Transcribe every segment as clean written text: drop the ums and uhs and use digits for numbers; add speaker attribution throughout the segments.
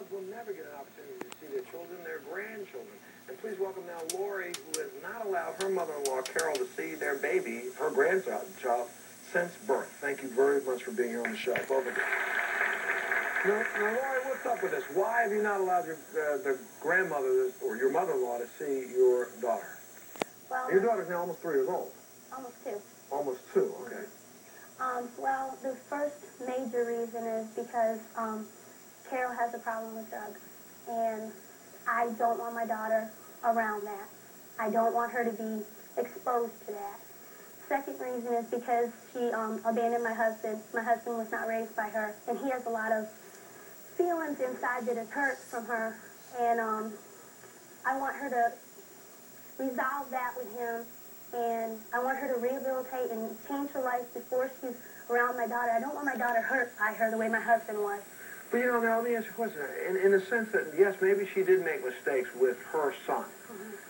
Speaker 1: fathers will never get an opportunity to see their children, their grandchildren. And please welcome now Lauri, who has not allowed her mother-in-law, Carol, to see their baby, her grandchild, since birth. Thank you very much for being here on the show, both of you. Now, Lauri, what's up with this? Why have you not allowed the grandmother or your mother-in-law to see your daughter?
Speaker 2: Well,
Speaker 1: your daughter's now almost 3 years old.
Speaker 2: Almost 2.
Speaker 1: Almost 2, okay.
Speaker 2: Well, the first major reason is because Carol has a problem with drugs, and I don't want my daughter around that. I don't want her to be exposed to that. Second reason is because she abandoned my husband. My husband was not raised by her, and he has a lot of feelings inside that is hurt from her, and I want her to resolve that with him, and I want her to rehabilitate and change her life before she's around my daughter. I don't want my daughter hurt by her the way my husband was.
Speaker 1: But, you know, now let me ask you a question. In the sense that, yes, maybe she did make mistakes with her son,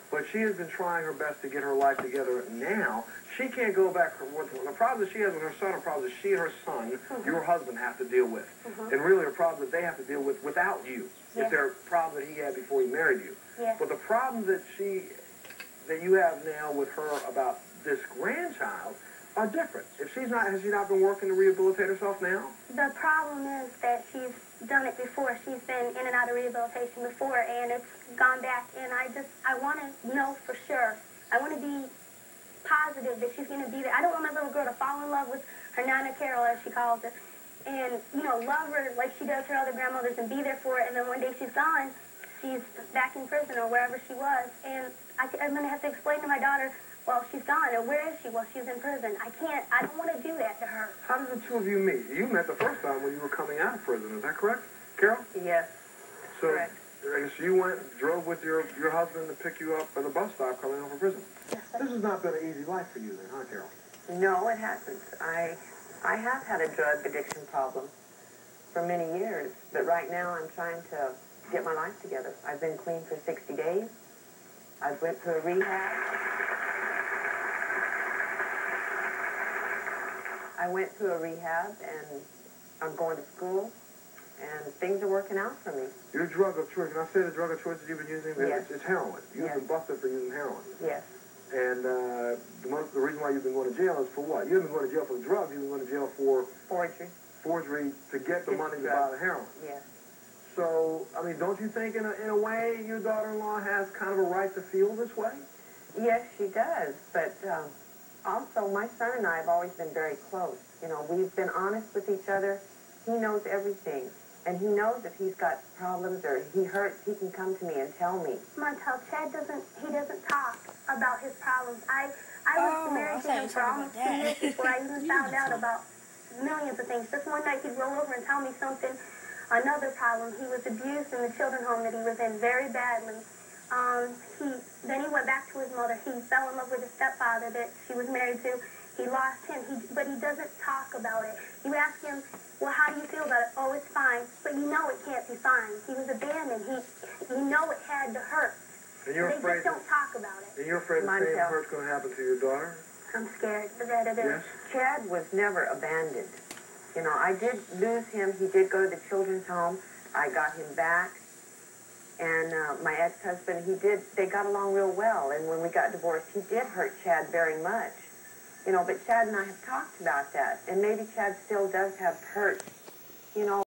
Speaker 1: but she has been trying her best to get her life together now. She can't go back. The problem that she has with her son, the problem that she and her son, your husband, have to deal with. And really the problem that they have to deal with without you. It's their problem that he had before he married you. But the problem that you have now with her about this grandchild are different. If she's not, has she not been working to rehabilitate herself now?
Speaker 2: The problem is that she's done it before. She's been in and out of rehabilitation before, and it's gone back, and I want to know for sure. I want to be positive that she's going to be there. I don't want my little girl to fall in love with her Nana Carol, as she calls her, and, you know, love her like she does her other grandmothers and be there for her, and then one day she's gone, she's back in prison or wherever she was, and I'm going to have to explain to my daughter, well, she's gone, or where is she? Well, she's in prison. I don't want to do that to her.
Speaker 1: How did the two of you meet? You met the first time when you were coming out of prison, is that correct, Carol?
Speaker 3: Yes,
Speaker 1: so,
Speaker 3: correct.
Speaker 1: I guess you drove with your husband to pick you up at the bus stop coming home from prison.
Speaker 2: Yes,
Speaker 1: this has not been an easy life for you then, huh, Carol?
Speaker 3: No, it hasn't. I have had a drug addiction problem for many years, but right now I'm trying to get my life together. I've been clean for 60 days. I went to a rehab. And I'm going to school, and things are working out for me.
Speaker 1: Your drug of choice, can I say the drug of choice that you've been using?
Speaker 3: Yes.
Speaker 1: It's heroin. You've been busted for using heroin.
Speaker 3: Yes.
Speaker 1: And the reason why you've been going to jail is for what? You haven't been going to jail for the drugs. You've been going to jail for forgery to get the money to buy the heroin.
Speaker 3: Yes.
Speaker 1: So, I mean, don't you think in a way your daughter-in-law has kind of a right to feel this way?
Speaker 3: Yes, she does. But also, my son and I have always been very close. You know, we've been honest with each other. He knows everything. And he knows if he's got problems or he hurts, he can come to me and tell me.
Speaker 2: Montel, Chad doesn't talk about his problems. I was married to him for almost 2 years before I even found out about millions of things. Just one night he'd roll over and tell me something, another problem. He was abused in the children's home that he was in very badly. Then he went back to his mother. He fell in love with his stepfather that she was married to. He lost him, but he doesn't talk about it. You ask him, well, how do you feel about it? Oh, it's fine. But you know it can't be fine. He was abandoned. You know it had to hurt.
Speaker 1: And you're afraid
Speaker 2: just don't talk about it.
Speaker 1: And you're afraid the same hurt's going to happen to your daughter?
Speaker 2: I'm scared that it is.
Speaker 1: Yes?
Speaker 3: Chad was never abandoned. You know, I did lose him. He did go to the children's home. I got him back. And my ex-husband, they got along real well. And when we got divorced, he did hurt Chad very much. You know, but Chad and I have talked about that. And maybe Chad still does have hurt, you know.